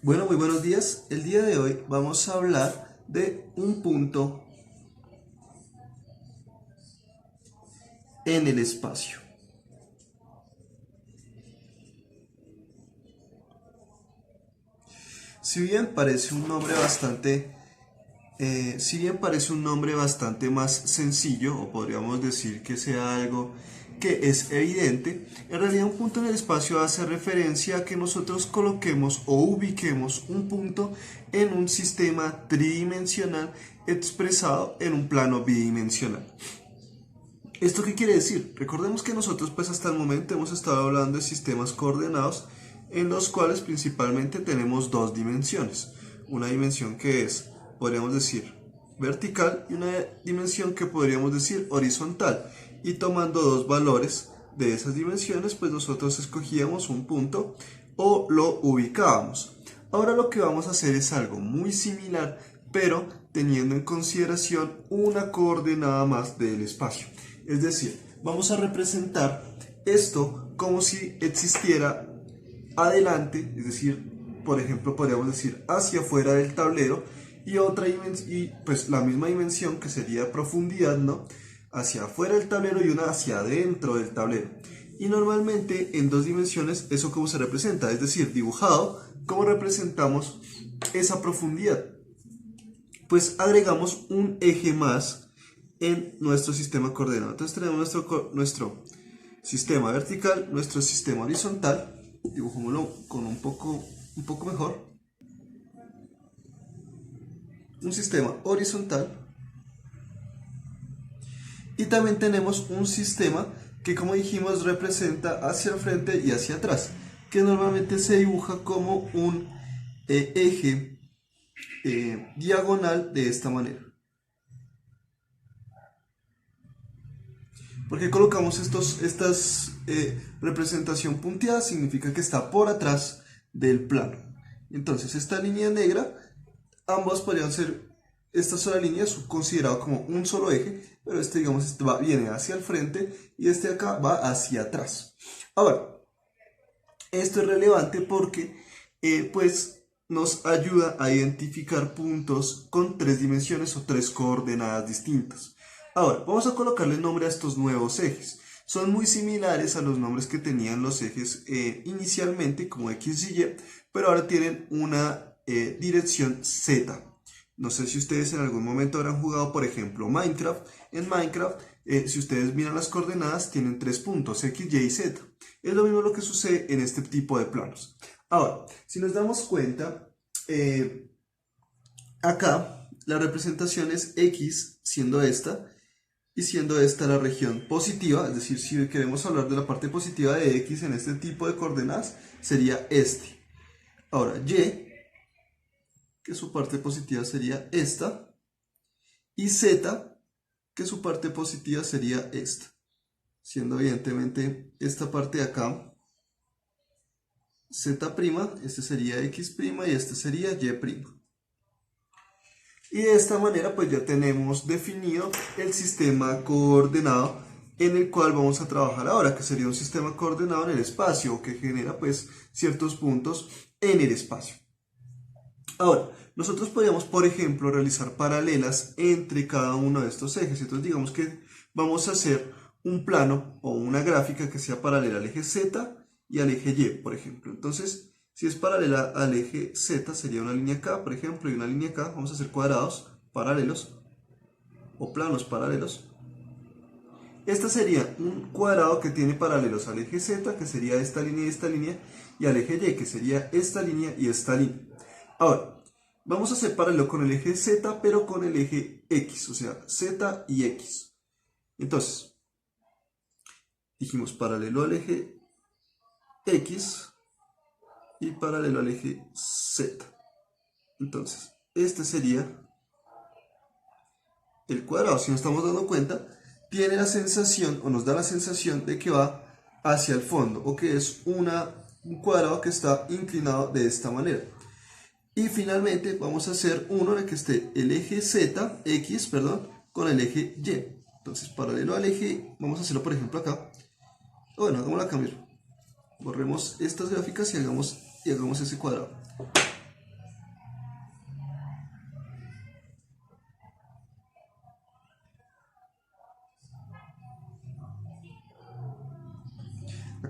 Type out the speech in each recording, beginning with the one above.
Bueno, muy buenos días. El día de hoy vamos a hablar de un punto en el espacio. Si bien parece un nombre bastante más sencillo, o podríamos decir que sea algo que es evidente, en realidad un punto en el espacio hace referencia a que nosotros coloquemos o ubiquemos un punto en un sistema tridimensional expresado en un plano bidimensional. ¿Esto qué quiere decir? Recordemos que nosotros pues hasta el momento hemos estado hablando de sistemas coordenados en los cuales principalmente tenemos dos dimensiones. Una dimensión que es, podríamos decir, vertical y una dimensión que podríamos decir horizontal. Y tomando dos valores de esas dimensiones, pues nosotros escogíamos un punto o lo ubicábamos. Ahora lo que vamos a hacer es algo muy similar, pero teniendo en consideración una coordenada más del espacio. Es decir, vamos a representar esto como si existiera adelante, es decir, por ejemplo, podríamos decir hacia afuera del tablero y otra dimensión, y pues la misma dimensión que sería profundidad, ¿no? Hacia afuera del tablero y una hacia adentro del tablero. Y normalmente en dos dimensiones eso cómo se representa, es decir, dibujado, ¿cómo representamos esa profundidad? Pues agregamos un eje más en nuestro sistema coordenado. Entonces tenemos nuestro sistema vertical, nuestro sistema horizontal, dibujémoslo con un poco mejor, un sistema horizontal, y también tenemos un sistema que, como dijimos, representa hacia el frente y hacia atrás, que normalmente se dibuja como un eje diagonal de esta manera. Porque colocamos estas representación punteada, significa que está por atrás del plano. Entonces esta línea negra, ambos podrían ser, esta sola línea es considerado como un solo eje, pero este digamos viene hacia el frente y este de acá va hacia atrás. Ahora, esto es relevante porque pues nos ayuda a identificar puntos con tres dimensiones o tres coordenadas distintas. Ahora, vamos a colocarle nombre a estos nuevos ejes. Son muy similares a los nombres que tenían los ejes inicialmente, como X y Y, pero ahora tienen una dirección Z. No sé si ustedes en algún momento habrán jugado, por ejemplo, Minecraft. En Minecraft, si ustedes miran las coordenadas, tienen tres puntos, X, Y y Z. Es lo mismo lo que sucede en este tipo de planos. Ahora, si nos damos cuenta, acá la representación es X, siendo esta, y siendo esta la región positiva, es decir, si queremos hablar de la parte positiva de X en este tipo de coordenadas, sería este. Ahora, Y, que su parte positiva sería esta, y Z, que su parte positiva sería esta, siendo evidentemente esta parte de acá Z', este sería X' y este sería Y'. Y de esta manera pues ya tenemos definido el sistema coordenado en el cual vamos a trabajar ahora, que sería un sistema coordenado en el espacio, que genera pues ciertos puntos en el espacio. Ahora, nosotros podríamos, por ejemplo, realizar paralelas entre cada uno de estos ejes. Entonces digamos que vamos a hacer un plano o una gráfica que sea paralela al eje Z y al eje Y, por ejemplo. Entonces, si es paralela al eje Z, sería una línea acá, por ejemplo, y una línea acá. Vamos a hacer cuadrados paralelos o planos paralelos. Este sería un cuadrado que tiene paralelos al eje Z, que sería esta línea y esta línea, y al eje Y, que sería esta línea y esta línea. Ahora, vamos a hacer paralelo con el eje Z, pero con el eje X, o sea, Z y X. Entonces, dijimos paralelo al eje X y paralelo al eje Z. Entonces, este sería el cuadrado. Si nos estamos dando cuenta, tiene la sensación, o nos da la sensación de que va hacia el fondo, o que es un cuadrado que está inclinado de esta manera. Y finalmente vamos a hacer uno en el que esté el eje Z, X, perdón, con el eje Y. Entonces, paralelo al eje, vamos a hacerlo por ejemplo acá. Bueno, hagámoslo acá mismo. Borremos estas gráficas y hagamos ese cuadrado.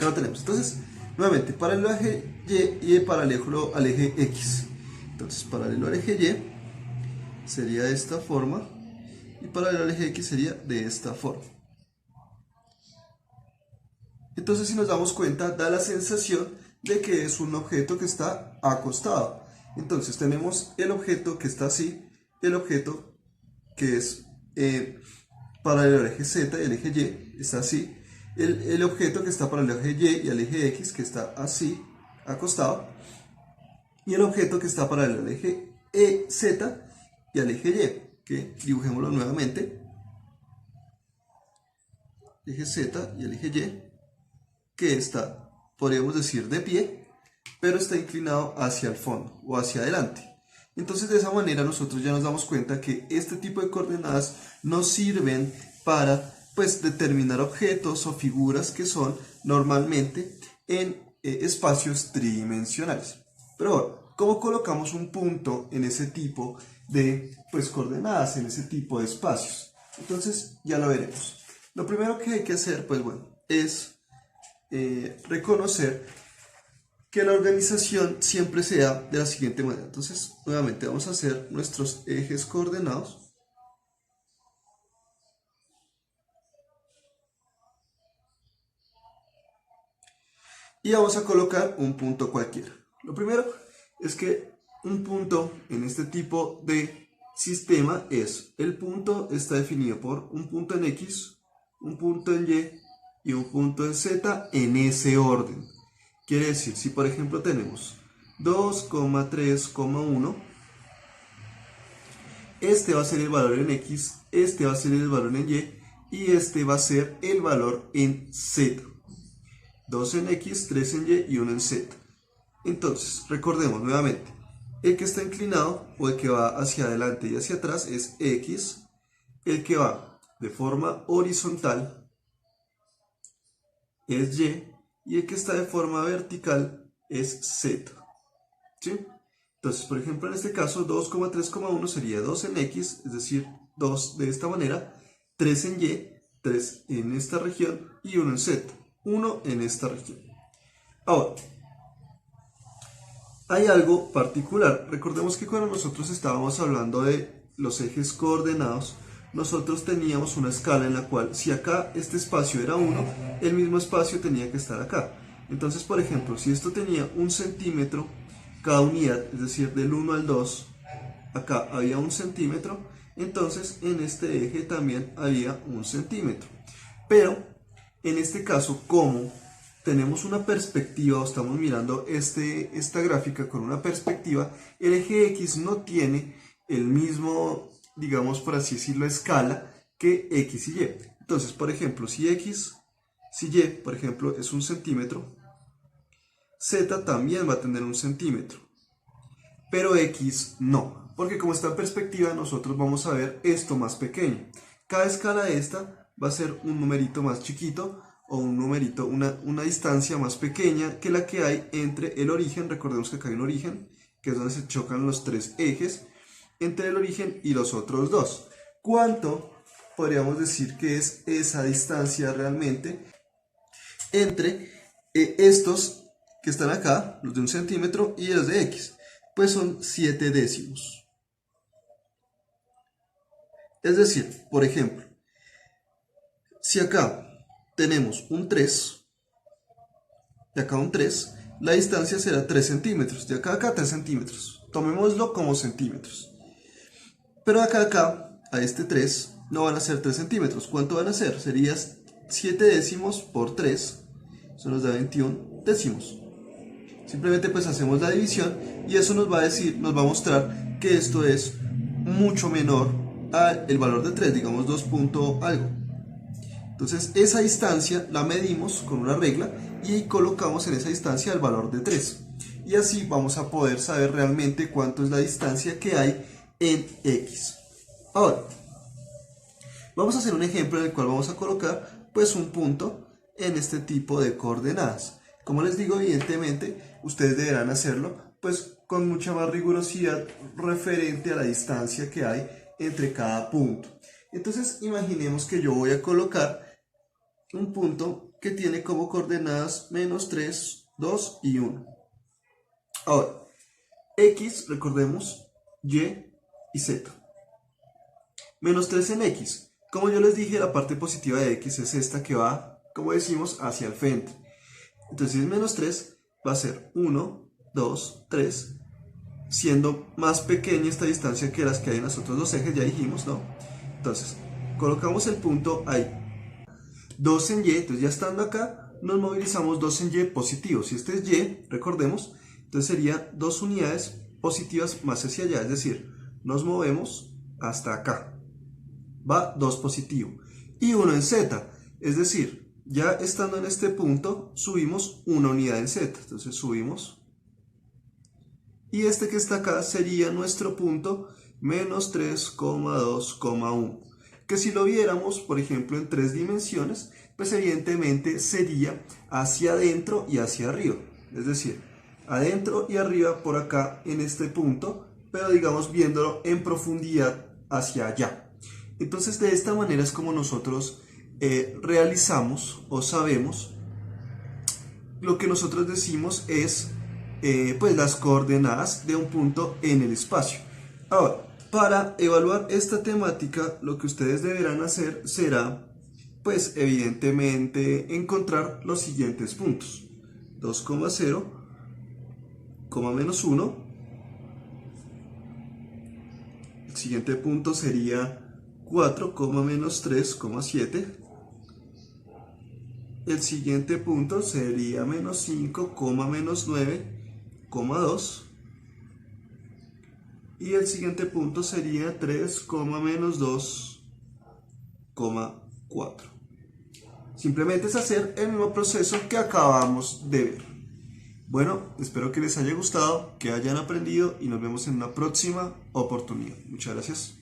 acá lo tenemos. Entonces, nuevamente, paralelo al eje Y y paralelo al eje X. Entonces, paralelo al eje Y sería de esta forma y paralelo al eje X sería de esta forma. Entonces, si nos damos cuenta, da la sensación de que es un objeto que está acostado. Entonces, tenemos el objeto que está así, el objeto que es paralelo al eje Z y el eje Y, está así. El objeto que está paralelo al eje Y y al eje X, que está así, acostado. Y el objeto que está paralelo al eje Z y al eje Y, que dibujémoslo nuevamente. Eje Z y el eje Y, que está, podríamos decir, de pie, pero está inclinado hacia el fondo o hacia adelante. Entonces, de esa manera nosotros ya nos damos cuenta que este tipo de coordenadas nos sirven para, pues, determinar objetos o figuras que son normalmente en espacios tridimensionales. Pero bueno, ¿cómo colocamos un punto en ese tipo de, pues, coordenadas, en ese tipo de espacios? Entonces, ya lo veremos. Lo primero que hay que hacer, pues bueno, es reconocer que la organización siempre sea de la siguiente manera. Entonces, nuevamente vamos a hacer nuestros ejes coordenados. Y vamos a colocar un punto cualquiera. Lo primero es que un punto en este tipo de sistema es, el punto está definido por un punto en X, un punto en Y un punto en Z en ese orden. Quiere decir, si por ejemplo tenemos 2,3,1, este va a ser el valor en X, este va a ser el valor en Y este va a ser el valor en Z. 2 en X, 3 en Y y 1 en Z. Entonces, recordemos nuevamente, el que está inclinado o el que va hacia adelante y hacia atrás es X, el que va de forma horizontal es y el que está de forma vertical es Z. ¿Sí? Entonces, por ejemplo, en este caso 2,3,1 sería 2 en X, es decir, 2 de esta manera, 3 en Y, 3 en esta región y 1 en Z, 1 en esta región. Ahora, hay algo particular. Recordemos que cuando nosotros estábamos hablando de los ejes coordenados, nosotros teníamos una escala en la cual si acá este espacio era 1, el mismo espacio tenía que estar acá. Entonces, por ejemplo, si esto tenía 1 centímetro cada unidad, es decir, del 1 al 2, acá había 1 centímetro, entonces en este eje también había 1 centímetro. Pero, en este caso, como tenemos una perspectiva o estamos mirando esta gráfica con una perspectiva, el eje X no tiene el mismo, digamos por así decirlo, escala que X y Y. Entonces, por ejemplo, si Y, por ejemplo, es 1 centímetro, Z también va a tener 1 centímetro, pero X no, porque como está en perspectiva, nosotros vamos a ver esto más pequeño. Cada escala de esta va a ser un numerito más chiquito, o un numerito, una distancia más pequeña que la que hay entre el origen. Recordemos que acá hay un origen, que es donde se chocan los tres ejes, entre el origen y los otros dos. ¿Cuánto podríamos decir que es esa distancia realmente entre estos que están acá, los de 1 centímetro, y los de X? Pues son 7 décimos. Es decir, por ejemplo, si acá tenemos un 3, de acá un 3, la distancia será 3 centímetros, de acá a acá 3 centímetros, tomémoslo como centímetros. Pero de acá a acá, a este 3, no van a ser 3 centímetros, ¿cuánto van a ser? Sería 7 décimos por 3, eso nos da 21 décimos. Simplemente pues hacemos la división y eso nos va a decir, nos va a mostrar que esto es mucho menor al valor de 3, digamos 2 punto algo. Entonces esa distancia la medimos con una regla y colocamos en esa distancia el valor de 3. Y así vamos a poder saber realmente cuánto es la distancia que hay en X. Ahora, vamos a hacer un ejemplo en el cual vamos a colocar pues un punto en este tipo de coordenadas. Como les digo, evidentemente ustedes deberán hacerlo pues con mucha más rigurosidad referente a la distancia que hay entre cada punto. Entonces imaginemos que yo voy a colocar un punto que tiene como coordenadas menos 3, 2 y 1. Ahora, X, recordemos, Y y Z. Menos 3 en X. Como yo les dije, la parte positiva de X es esta que va, como decimos, hacia el frente. Entonces, menos 3 va a ser 1, 2, 3, siendo más pequeña esta distancia que las que hay en los otros dos ejes, ya dijimos, ¿no? Entonces, colocamos el punto ahí. 2 en Y, entonces ya estando acá, nos movilizamos 2 en Y positivo. Si este es Y, recordemos, entonces sería 2 unidades positivas más hacia allá, es decir, nos movemos hasta acá. Va 2 positivo. Y 1 en Z, es decir, ya estando en este punto, subimos una unidad en Z. Entonces subimos. Y este que está acá sería nuestro punto menos 3,2,1. Que si lo viéramos, por ejemplo, en 3 dimensiones, pues evidentemente sería hacia adentro y hacia arriba. Es decir, adentro y arriba por acá en este punto, pero digamos viéndolo en profundidad hacia allá. Entonces de esta manera es como nosotros realizamos o sabemos lo que nosotros decimos es pues las coordenadas de un punto en el espacio. Ahora, para evaluar esta temática, lo que ustedes deberán hacer será, pues evidentemente, encontrar los siguientes puntos. 2,0, menos 1. El siguiente punto sería 4, menos 3,7. El siguiente punto sería menos 5, menos 9,2. Y el siguiente punto sería 3, menos 2,4. Simplemente es hacer el mismo proceso que acabamos de ver. Bueno, espero que les haya gustado, que hayan aprendido y nos vemos en una próxima oportunidad. Muchas gracias.